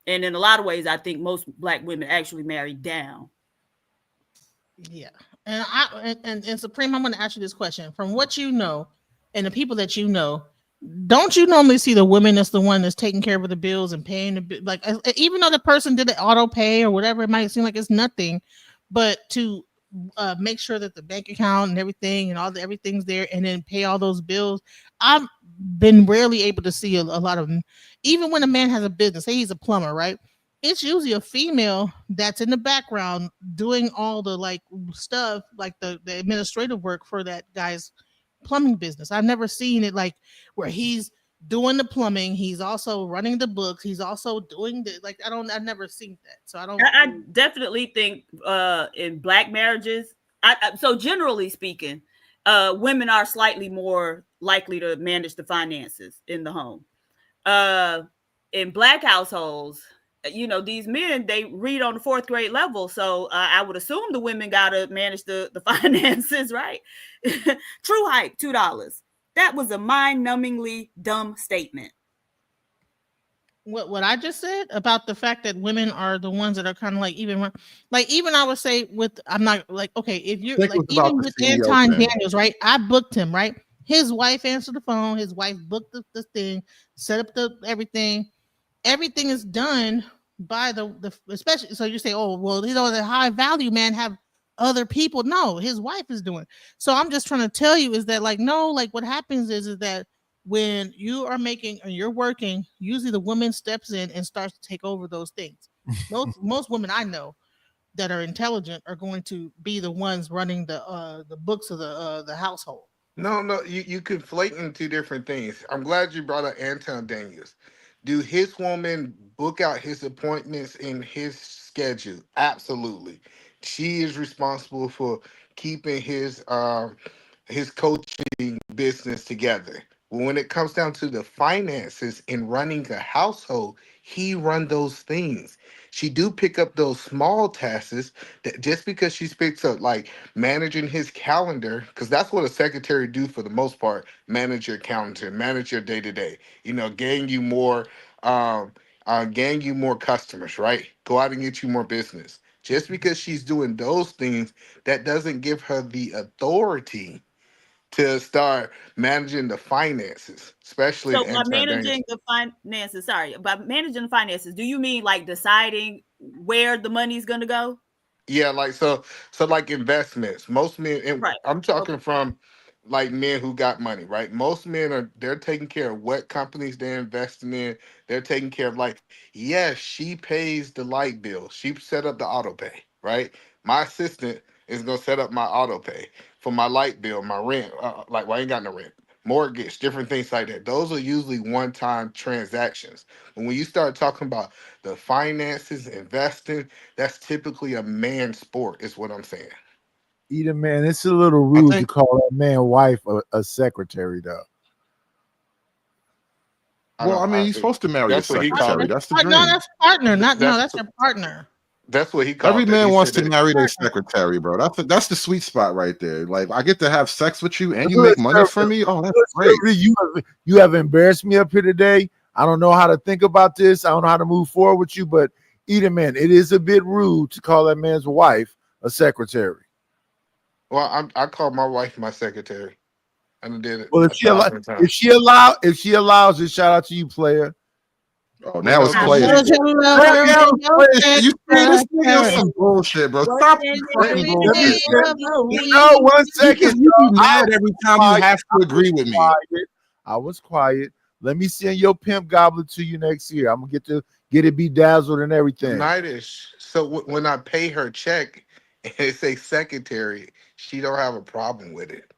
And in a lot of ways, I think most black women actually marry down. Yeah. And Supreme, I'm going to ask you this question. From what you know and the people that you know, don't you normally see the woman that's the one that's taking care of the bills and paying the bill? Like, even though the person did the auto pay or whatever, it might seem like it's nothing, but to make sure that the bank account and everything and everything's there and then pay all those bills. I've been rarely able to see a lot of them. Even when a man has a business, say he's a plumber, right? It's usually a female that's in the background doing all the like stuff, like the administrative work for that guy's plumbing business. I've never seen it like where he's doing the plumbing, he's also running the books, he's also doing the like. I've never seen that, so I don't. I definitely think in black marriages, so generally speaking, women are slightly more likely to manage the finances in the home. In black households, these men, they read on the fourth grade level, so I would assume the women gotta manage the finances, right? True hype, $2. That was a mind-numbingly dumb statement. What I just said about the fact that women are the ones that are kind of like even I would say with, I'm not like, okay, if you're Think it like, was about even the with CEO Anton thing. Daniels, right? I booked him, right? His wife answered the phone, his wife booked the thing, set up the everything is done by the especially. So you say, oh well, the high value man have other people. No, his wife is doing. So I'm just trying to tell you is that, like, no, like what happens is that when you are making or you're working, usually the woman steps in and starts to take over those things. Most women I know that are intelligent are going to be the ones running the books of the household. No, no, you conflating two different things. I'm glad you brought up Anton Daniels. Do his woman book out his appointments in his schedule? Absolutely. She is responsible for keeping his coaching business together. But when it comes down to the finances and running a household, he run those things. She do pick up those small tasks that just because she picks up like managing his calendar, because that's what a secretary do for the most part: manage your calendar, manage your day to day, gain you more um gain you more customers, right? Go out and get you more business. Just because she's doing those things, that doesn't give her the authority to start managing the finances, especially So in by Anton Daniels. managing the finances, sorry, by managing the finances, do you mean like deciding where the money's going to go? Yeah, like so like investments. Most men, and Right. I'm Okay. talking from like men who got money, right? Most men they're taking care of what companies they're investing in. They're taking care of, like, yes, she pays the light bill. She set up the auto pay, right? My assistant is gonna set up my auto pay for my light bill, my rent. Like, well, I ain't got no rent, mortgage, different things like that. Those are usually one-time transactions. But when you start talking about the finances, investing, that's typically a man sport, is what I'm saying. Either man, it's a little I rude to think call that man wife a secretary, though. I well, I don't. mean, you're supposed to marry a That's what he No, called secretary. it. That's the no, dream. that's partner. Not no, That's that's your partner. that's what he Every called it. man He wants said to that. marry their Partner. secretary, bro. That's the sweet spot right there. Like, I get to have sex with you and you Good make money sir, for me. Oh, that's good sir, great. you have embarrassed me up here today. I don't know how to think about this. I don't know how to move forward with you, but either man, it is a bit rude to call that man's wife a secretary. Well, I called my wife my secretary. I done did it Well, a thousand if times. she allows it, shout out to you, player. Oh, Well, now it's no, I because playing. know she. you love Now her, it's but playing don't shit. You see, this nigga is her. some bullshit, bro. What's Stop in this fucking Every Let me bullshit. day say, of the you know, week. one second, You be I mad every time you quiet. have to agree with me. quiet. I was quiet. Let me send your pimp gobbler to you next year. I'm gonna get it bedazzled and everything. Nightish. So when I pay her check and it say secretary, she don't have a problem with it.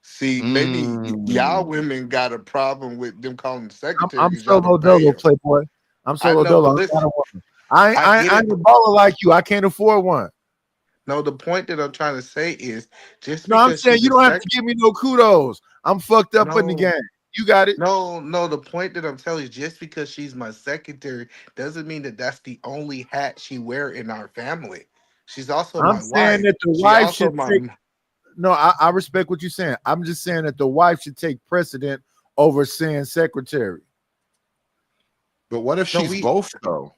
See, maybe y'all Mm. women got a problem with them calling the I'm, secretary I'm because y'all solo don't pay dolo, her. playboy. I'm I solo know, dolo. but I'm not listen, a woman. I I get I it. ain't a But baller like you. I can't afford one. no, the point that I'm trying to say is just No, I'm because saying she's you a don't have sec, to give me no kudos. I'm fucked up in the no, game. You got it. no. The point that I'm telling you, just because she's my secretary doesn't mean that that's the only hat she wear in our family. She's also I'm my saying wife. that the She wife also should take. my. No, I respect what you're saying. I'm just saying that the wife should take precedent over saying secretary. But what if No, she's we both though?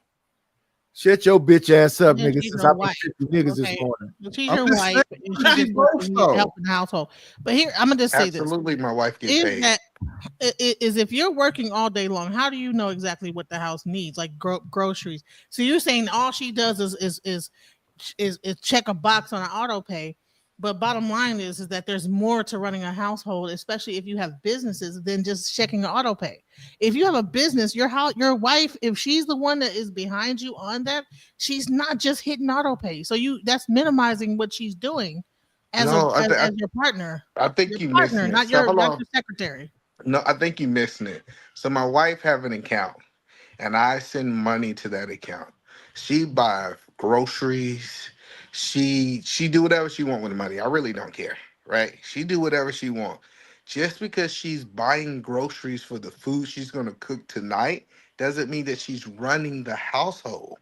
Shut your bitch ass up, Yeah, nigga. she's Since your I've been wife. 50 niggas this Okay. morning. Well, she's I'm your just saying, wife and what if she she's just both working though? helping the household. But here, I'm gonna just say this. absolutely my wife get Is paid. that is if you're working all day long, how do you know exactly what the house needs, like groceries? So you're saying all she does is check a box on an auto pay. But bottom line is that there's more to running a household, especially if you have businesses, than just checking an auto pay. If you have a business, your wife, if she's the one that is behind you on that, she's not just hitting auto pay. So that's minimizing what she's doing as No, as I think your you partner, missing it. So hold not on. your secretary. No, I think you missing it. So my wife have an account, and I send money to that account. She buy groceries. She do whatever she want with the money. I really don't care, right? She do whatever she want. Just because she's buying groceries for the food she's gonna cook tonight doesn't mean that she's running the household.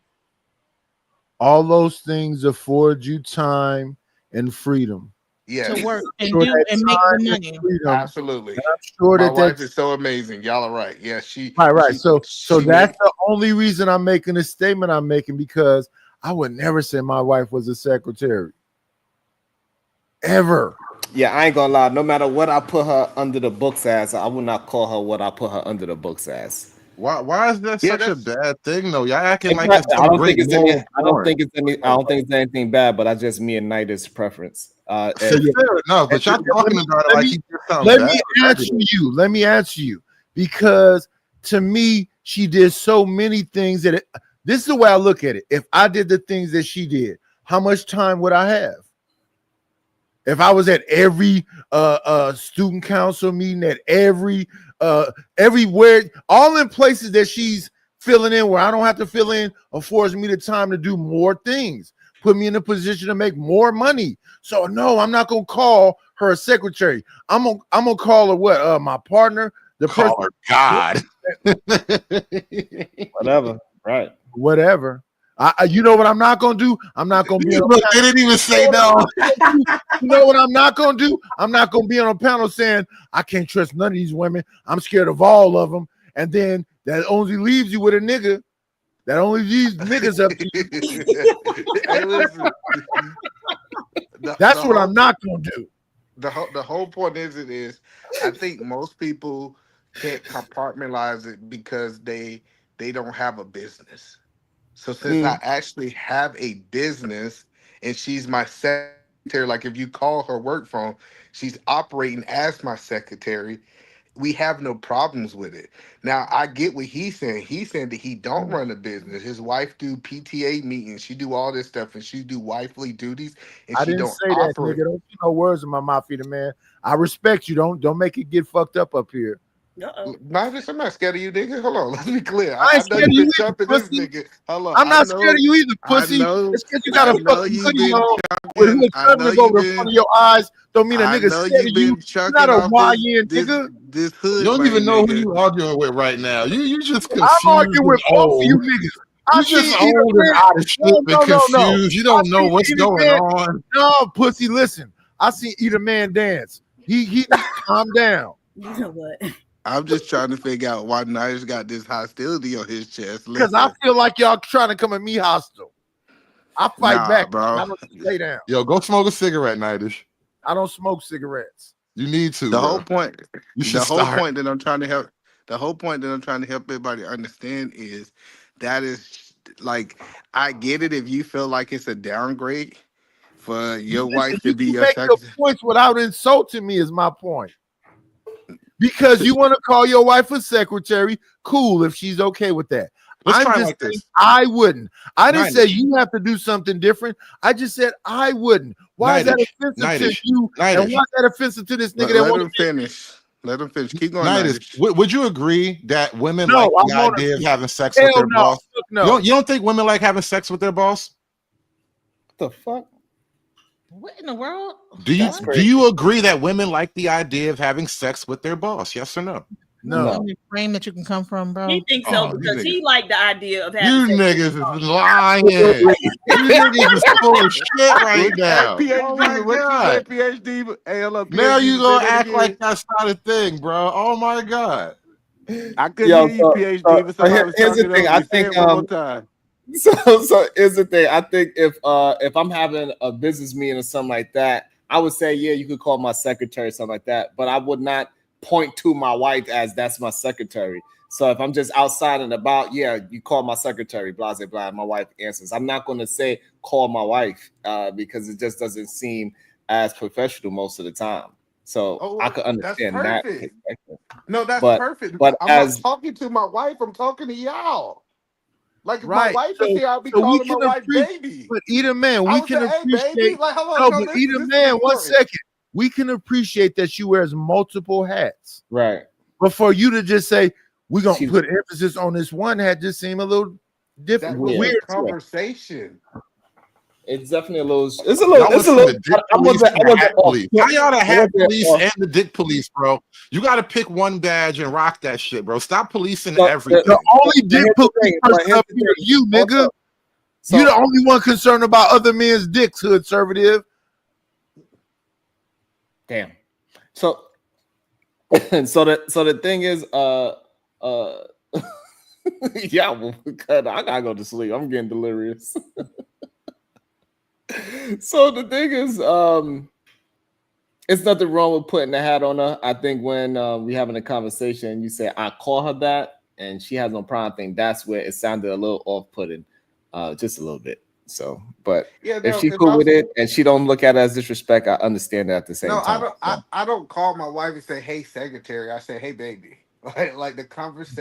All those things afford you time and freedom. To Yes, work and Sure, do that and make the time and money. freedom. absolutely. And I'm sure My that wife that's is so amazing. Y'all are right. Yeah, she right, right. she So she that's make the only reason I'm making the statement I'm making, because I would never say my wife was a secretary ever. Yeah, I ain't gonna lie. No matter what I put her under the books as, I will not call her what I put her under the books as. Why is that yeah, such a that's bad thing though? Y'all acting like it's Exactly. I some don't great think it's any. moral point. I don't think it's anything bad. But that's just me and Nida's preference. So yeah, Fair enough, and but y'all let talking me about it let like me he did something let bad me or answer negative. you. Let me answer you, because to me, she did so many things this is the way I look at it. If I did the things that she did, how much time would I have? If I was at every student council meeting, at everywhere, all in places that she's filling in where I don't have to fill in, affords me the time to do more things, put me in a position to make more money. So no, I'm not gonna call her a secretary. I'm gonna call her what? My partner, the person, Call her God. Whatever. Right. whatever. You know what I'm not gonna do? I'm not gonna be on Look, they didn't even say no. You know what I'm not gonna do? I'm not gonna be on a panel saying I can't trust none of these women. I'm scared of all of them. And then that only leaves you with a nigga. That only leaves niggas up to you. hey, listen. The That's what whole I'm not gonna do. the whole point is I think most people can't compartmentalize it because they don't have a business. So since I Mm. actually have a business and she's my secretary, like if you call her work phone, she's operating as my secretary. We have no problems with it. Now I get what he's saying. He's saying that he don't run a business. His wife do PTA meetings. She do all this stuff and she do wifely duties and I she didn't don't say that, operate. nigga. Don't put no words in my mouth, either, man. I respect you. Don't make it get fucked up here. Uh-oh. I'm not scared of you, nigga. Hold on, let's be clear. I I ain't know scared of you've you been either, chumping this pussy. nigga. Hold on, I'm not scared of you either, I pussy. know, Just because you got I a know fucking you've hoodie been on with chucking. hood I know summoners you've over the front been, of your eyes, don't mean a I nigga know scared you've of you. been You're not chucking a off YN, this nigga. this You hood don't even money, know who nigga. you arguing with right now. You just I'm confused arguing and with both of you old. niggas. I You see just either old and man. out of shape No, and no, no, no. confused. You I don't know see what's either going man. on. No, pussy, listen. I see either man dance. He calm down. You know what? I'm just trying to figure out why Nice got this hostility on his chest. Because I Listen, feel like y'all trying to come at me hostile. I fight nah, back. bro. I don't lay down. Yo, go smoke a cigarette, Nightish. I don't smoke cigarettes. You need to, The whole bro. point, You should the whole start. point that I'm trying to help, The whole point that I'm trying to help everybody understand is that is like, I get it if you feel like it's a downgrade for your Listen, wife to you be can your make your secretary. points without insulting me. Is my point. Because you want to call your wife a secretary, cool if she's okay with that. Let's I'm try it just like saying this. I wouldn't. I didn't say Nightish. you have to do something different. I just said I wouldn't. Why is that Nightish. offensive to Nightish. you? And Nightish. why is that offensive to this nigga that Let wants him finish. Let him finish. Keep going, Nightish. Nightish. Would you agree that women No, like I the want idea of to. having sex with Hell their no. boss? Fuck no. You don't think women like having sex with their boss? What the fuck? What in the world? Do you That's What? do crazy. you agree that women like the idea of having sex with their boss? Yes or no? What No. frame that you can come from, bro? He thinks so Oh, you because niggas. he liked the idea of having You sex with niggas his boss. is lying. You niggas is full of shit right now. PhD, Oh my what you god. said, PhD? Hey, hello, Now PhD, you say gonna that act like again. that's not a thing, bro. Oh my god. I couldn't Yo, hear you, PhD, but somebody was here's the talking thing. over I you. Say think it one more time. so here's the thing. I think if I'm having a business meeting or something like that, I would say, yeah, you could call my secretary, something like that. But I would not point to my wife as that's my secretary. So if I'm just outside and about, yeah, you call my secretary, blah, blah, blah. My wife answers. I'm not going to say call my wife because it just doesn't seem as professional most of the time. So Oh, I could that's understand that perfect. perspective. No, that's But perfect because but I'm not as talking to my wife. I'm talking to y'all. Like if my Right. wife was here, I'd be So we calling my can wife appreciate, baby. but Eda man, I we would can say, hey, baby. appreciate. Like, hold on, No, no, but Eda this is man, one important. second. We can appreciate that she wears multiple hats. right. But for you to just say we're gonna She put emphasis on this one hat just seem a little That different, was yeah, the weird. yeah. conversation. It's definitely a little. Y'all went It's a from little. the dick I police wasn't. to I the wasn't hat off. police. I How y'all the hat wasn't police off. and the dick police, bro? You gotta pick one badge and rock that shit, bro. Stop policing So, everything. The only dick here's the police thing. But person here's up the here, thing. you nigga. Also, You the so only one concerned about other men's dicks, hood conservative. damn. So so the thing is, yeah. Well, I gotta go to sleep. I'm getting delirious. So the thing is, it's nothing wrong with putting the hat on her. I think when we having a conversation, you say I call her that, and she has no problem. I think that's where it sounded a little off-putting, just a little bit. So, but Yeah, if no, she's if cool I'm with it and she don't look at it as disrespect, I understand that at the no, same time. So, I don't call my wife and say, hey, secretary. I say, hey, baby. Like the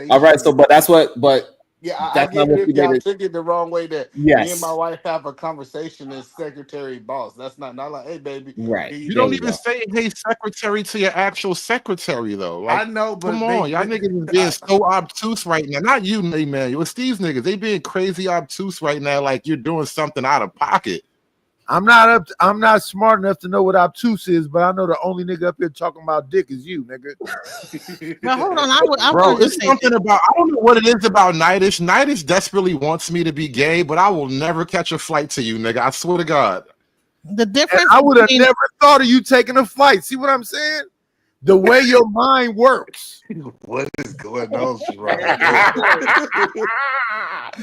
all right. So, conversation. but that's what. But Yeah, I that's not get it what if you made y'all it. took it the wrong way that me and my Yes. wife have a conversation as secretary boss. That's not like, hey, baby, Right. here you You There don't go. we even go. say hey secretary to your actual secretary though. I Like, know, come but on, y'all niggas is being so obtuse right now. Not you, man. With Steve's niggas, they being crazy obtuse right now, like you're doing something out of pocket. I'm not smart enough to know what obtuse is, but I know the only nigga up here talking about dick is you, nigga. But hold on, I Bro, want to it's just say something this. about I don't know what it is about Nightish. Nightish desperately wants me to be gay, but I will never catch a flight to you, nigga. I swear to God. The And difference I would have between never thought of you taking a flight. See what I'm saying? The way your mind works. what is going on, That's Sharon? very true.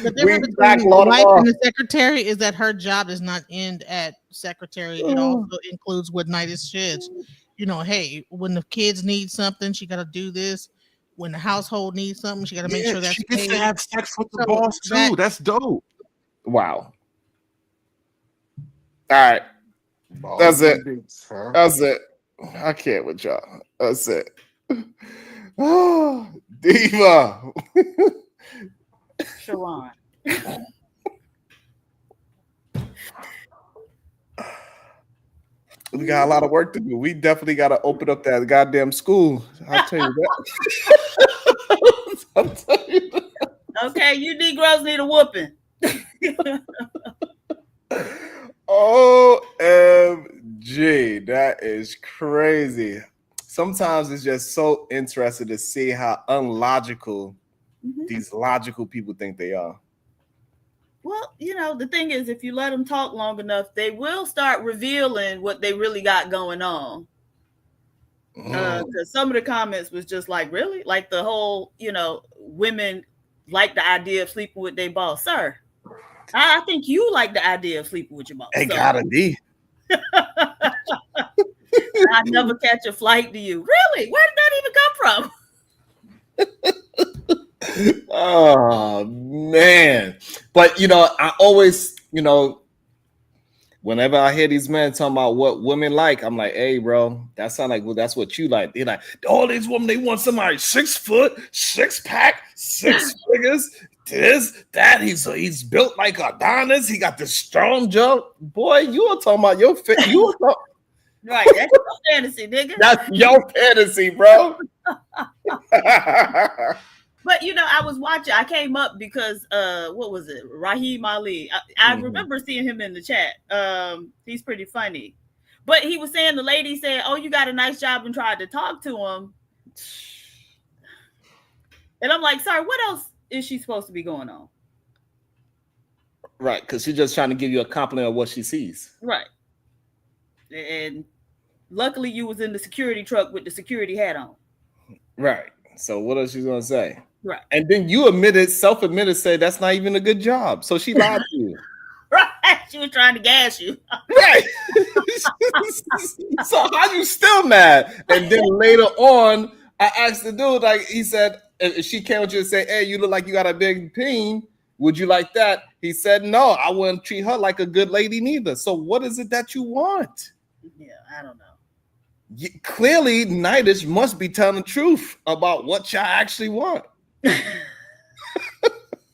the We difference back, between the Lord of wife all. and the secretary is that her job does not end at secretary. It also includes what night is sheds. You know, hey, when the kids need something, she got to do this. When the household needs something, she got to make Yeah, sure that's she gets to paid. have sex with the So boss that too. That's dope. Wow. All right. That's Balls it. and dicks, huh? That's it. I can't with y'all. That's it. Oh, Diva. Sharon. We got a lot of work to do. We definitely got to open up that goddamn school. I'll tell you that. I'll tell you that. Okay, you Negroes need a whooping. OMG. That is crazy. Sometimes it's just so interesting to see how unlogical these logical people think they are. Well, you know, the thing is, if you let them talk long enough, they will start revealing what they really got going on. Because some of the comments was just like, really? Like the whole, you know, women like the idea of sleeping with their boss. Sir, I think you like the idea of sleeping with your boss. It So gotta be. I never catch a flight to you. Really? Where did that even come from? Oh man. But I always, whenever I hear these men talking about what women like, I'm like, hey, bro, that sounds like, well, that's what you like. They're like, all these women, they want somebody 6 foot, 6-pack, 6 figures, this, that. He's built like Adonis. He got this strong jaw. Boy, you are talking about your fit. Right, that's your fantasy, nigga. That's your fantasy, bro. But I was watching. I came up because what was it? Raheem Ali. I remember seeing him in the chat. He's pretty funny. But he was saying, the lady said, "Oh, you got a nice job," and tried to talk to him. And I'm like, sorry, what else is she supposed to be going on? Right, because she's just trying to give you a compliment of what she sees. Right. And luckily you was in the security truck with the security hat on. Right. So what else she's gonna say? Right. And then you self-admitted, say that's not even a good job. So she lied to you. Right. She was trying to gas you. Right. So how you still mad? And then later on, I asked the dude, like, he said, if she came with you and say, hey, you look like you got a big peen, would you like that? He said, no, I wouldn't treat her like a good lady neither. So what is it that you want? Yeah, I don't know. Clearly, Nitish must be telling the truth about what y'all actually want.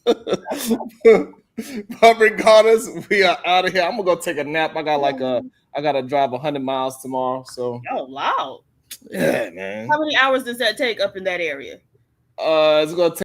But regardless, we are out of here. I'm gonna go take a nap. I gotta drive 100 miles tomorrow. So wow. Yeah, man. How many hours does that take up in that area? It's gonna take